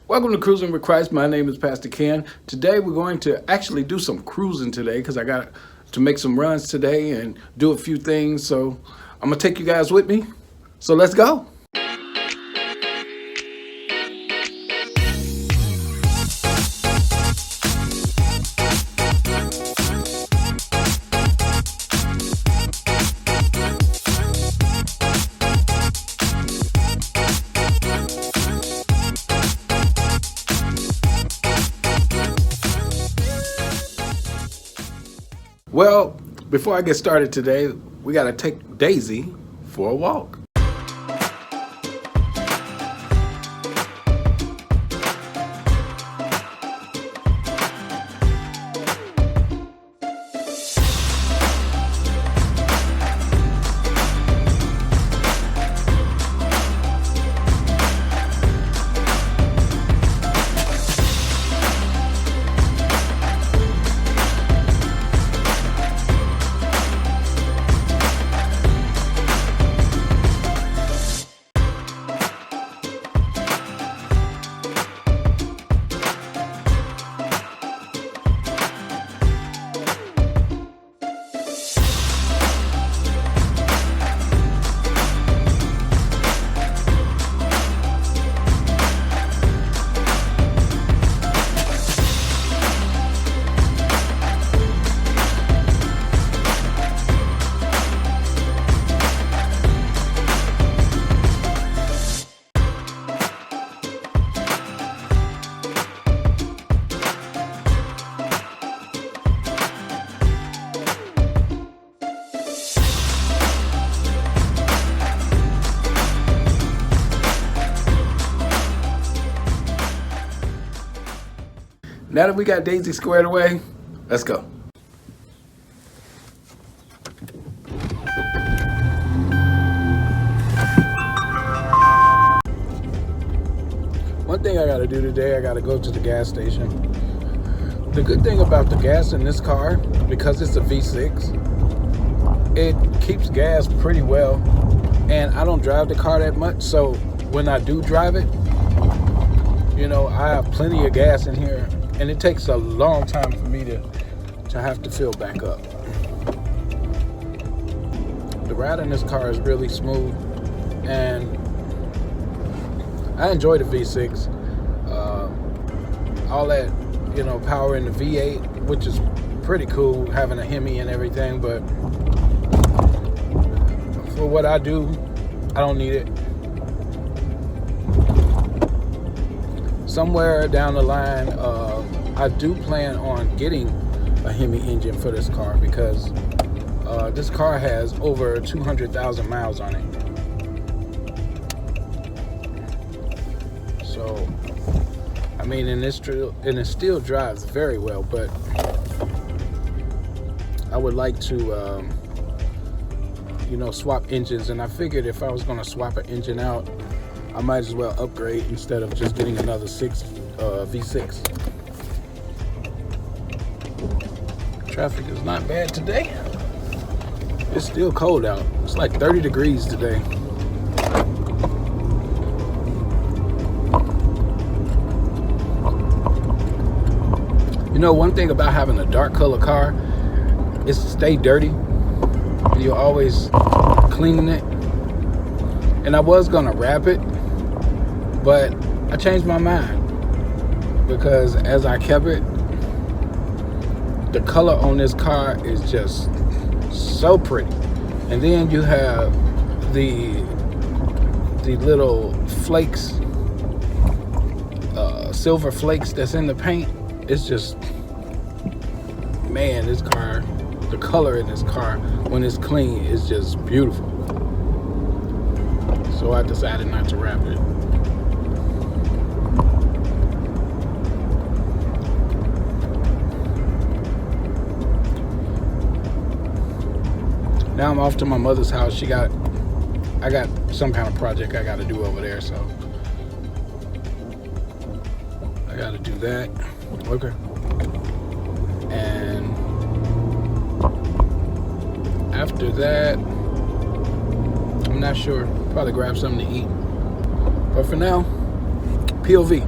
Welcome to Cruising with Christ. My name is Pastor Ken. Today we're going to actually do some cruising today because I got to make some runs today and do a few things. So I'm going to take you guys with me. So let's go. Well, before I get started today, we got to take Daisy for a walk. Now that we got Daisy squared away, let's go. One thing I gotta do today, I gotta go to the gas station. The good thing about the gas in this car, because it's a V6, it keeps gas pretty well, and I don't drive the car that much, so when I do drive it, you know, I have plenty of gas in here, and it takes a long time for me to have to fill back up. The ride in this car is really smooth, and I enjoy the V6. All that, you know, power in the V8, which is pretty cool, having a Hemi and everything, but for what I do, I don't need it. Somewhere down the line, I do plan on getting a Hemi engine for this car because this car has over 200,000 miles on it. So, I mean, and it still drives very well, but I would like to, you know, swap engines. And I figured if I was going to swap an engine out, I might as well upgrade instead of just getting another V6. Traffic is not bad today. It's still cold out. It's like 30 degrees today. You know, one thing about having a dark color car is to stay dirty. You're always cleaning it. And I was gonna wrap it, but I changed my mind because as I kept it, the color on this car is just so pretty. And then you have the little flakes, silver flakes that's in the paint. It's just, man, this car, the color in this car when it's clean is just beautiful. So I decided not to wrap it. Now I'm off to my mother's house. I got some kind of project I got to do over there, so I got to do that. Okay. And after that, I'm not sure. Probably grab something to eat. But for now, POV.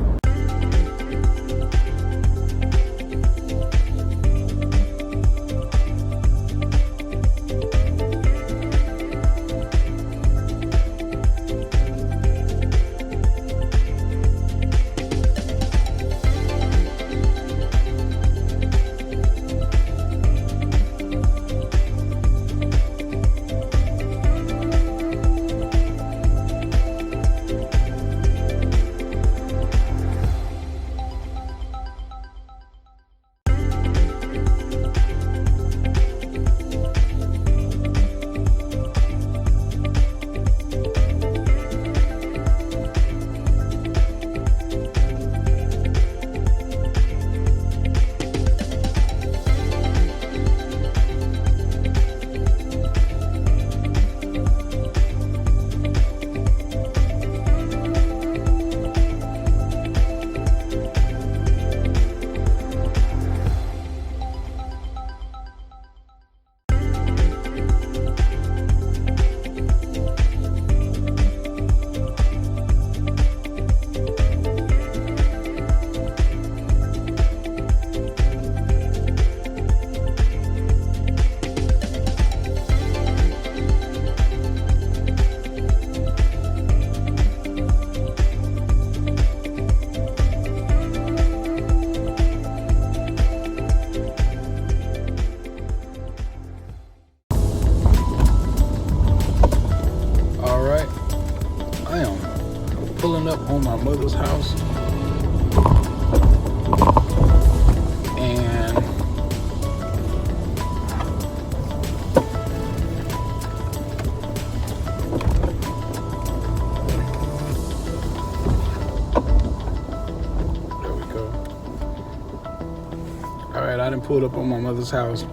right, I done pulled up on my mother's house.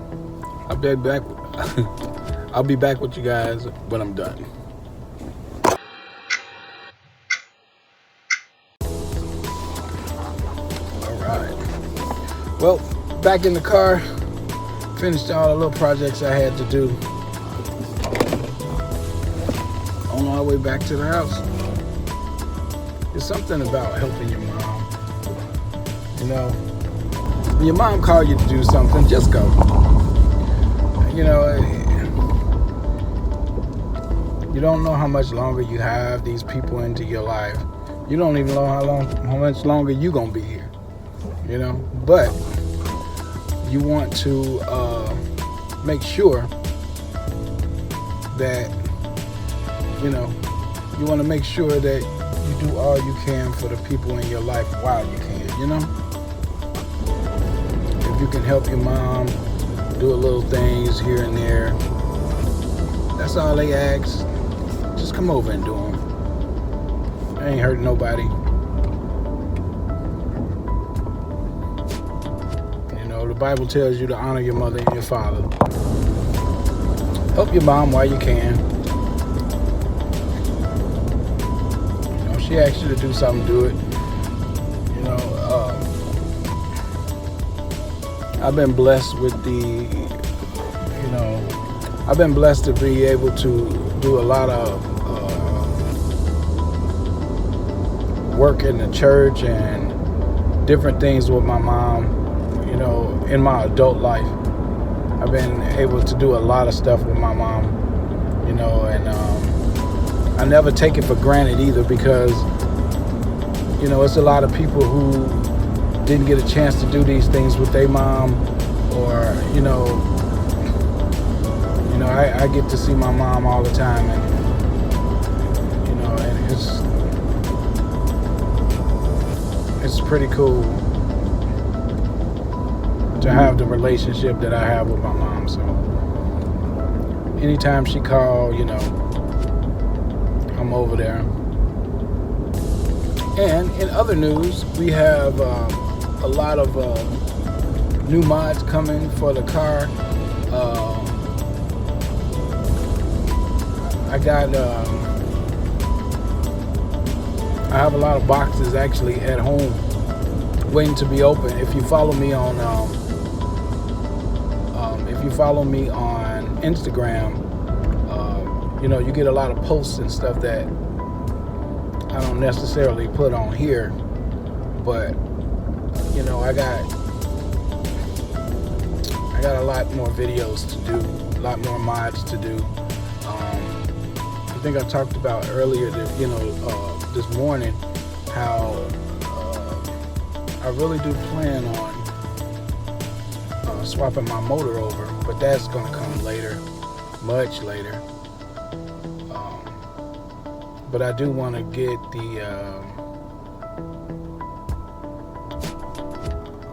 I'll be back. I'll be back with you guys when I'm done. All right. Well, back in the car. Finished all the little projects I had to do. On our way back to the house. There's something about helping your mom. You know, when your mom calls you to do something, just go. You know, you don't know how much longer you have these people into your life. You don't even know how much longer you're gonna be here. You know, but you want to make sure that, you know, you want to make sure that you do all you can for the people in your life while you can, you know? If you can help your mom do a little things here and there, that's all they ask. Just come over and do them. They ain't hurting nobody. The Bible tells you to honor your mother and your father. Help your mom while you can. You know, she asks you to do something, do it. You know, I've been blessed with I've been blessed to be able to do a lot of work in the church and different things with my mom. You know, in my adult life, I've been able to do a lot of stuff with my mom, you know, and I never take it for granted either, because, you know, it's a lot of people who didn't get a chance to do these things with their mom, or, you know, I get to see my mom all the time, and, you know, and it's pretty cool to have the relationship that I have with my mom. So anytime she calls, you know, I'm over there. And in other news, we have a lot of new mods coming for the car. I have a lot of boxes actually at home waiting to be open. If you follow me on Instagram, you know, you get a lot of posts and stuff that I don't necessarily put on here, but, you know, I got a lot more videos to do, a lot more mods to do. I think I talked about earlier that, you know, this morning, how I really do plan on swapping my motor over, but that's gonna come later, much later. But I do want to get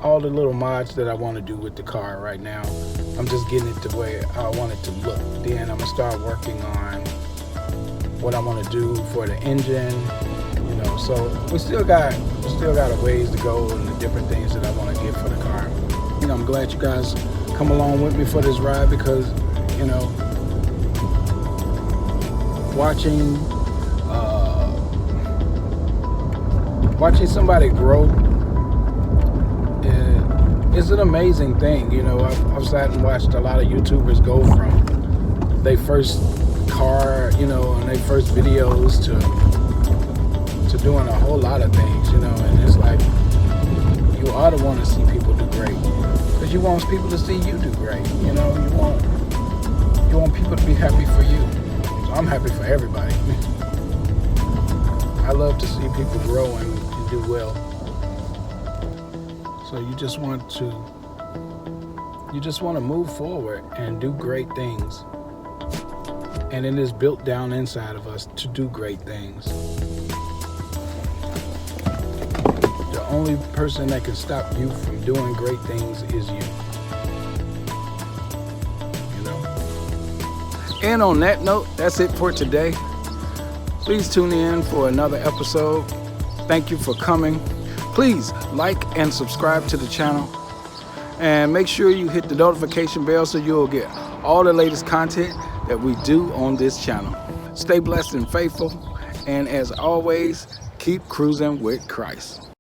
all the little mods that I want to do with the car right now. I'm just getting it the way I want it to look. Then I'm gonna start working on what I want to do for the engine. You know, so we still got a ways to go and the different things that I want to get for the car. You know, I'm glad you guys come along with me for this ride, because, you know, watching somebody grow is an amazing thing. You know, I've sat and watched a lot of YouTubers go from their first car, you know, and their first videos to doing a whole lot of things, you know, and it's like, you ought to want to see people do great, because you want people to see you do great. You know, you want people to be happy for you. So I'm happy for everybody. I love to see people grow and do well. So you just want to move forward and do great things. And it is built down inside of us to do great things. The only person that can stop you from doing great things is you. You know? And on that note, that's it for today. Please tune in for another episode. Thank you for coming. Please like and subscribe to the channel. And make sure you hit the notification bell so you'll get all the latest content that we do on this channel. Stay blessed and faithful. And as always, keep cruising with Christ.